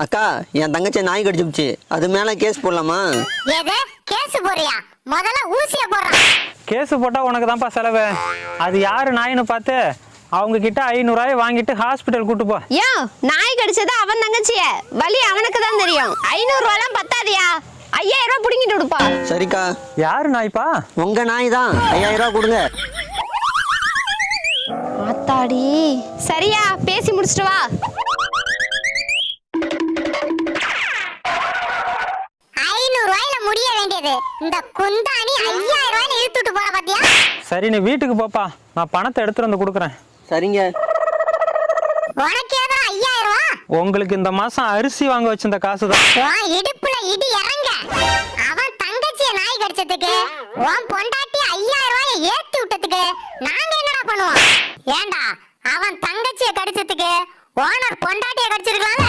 அக்கா, என் தங்கச்சி நாய் கடிச்சுச்சு. அது மேல கேஸ் போடலாமா? ஏதே கேஸ் போறியா? முதல்ல ஊசிய போடுறா. கேஸ் போட்டா உனக்கு தான்ப்பா செலவு. அது யாரு நாயின்னு பார்த்து அவங்க கிட்ட 500 ரூபாய் வாங்கிட்டு ஹாஸ்பிட்டல் கூட்டு போ. யோ, நாய் கடிச்சது அவன் தங்கச்சிய, வலி அவனுக்கு தான் தெரியும். 500 ரூபாய்லாம் பத்தாதியா? 5000 ரூபாய் புடிங்கிட்டு விடுப்பா. சரிக்கா. யாரு நாய்ப்பா? உங்க நாய் தான். 5000 ரூபாய் கொடுங்க. ஆத்தாடி, சரியா பேசி முடிச்சிட்டு வா. 500 ரூபாயில முடிய வேண்டியது இந்த குந்தாணி 5000 ரூபாயில இழுத்துட்டு போற பாத்தியா? சரி, நீ வீட்டுக்கு போப்பா. நான் பணத்தை எடுத்துட்டு வந்து கொடுக்குறேன். சரிங்க. உனக்கு ஏதோ 5000 ரூபாய்? உங்களுக்கு இந்த மாசம் அரிசி வாங்க வச்சிருந்த காசு தான். உன் இடுப்புல இடி இறங்க. அவன் தங்கச்சிய நாய் கடிச்சதுக்கு உன் பொண்டாட்டி 5000 ரூபாயை ஏத்தி விட்டதுக்கு நாங்க என்னடா பண்ணுவோம்? ஏண்டா அவன் தங்கச்சிய கடிச்சதுக்கு ஓனர் பொண்டாட்டிய கடிச்சிருக்கலாம்.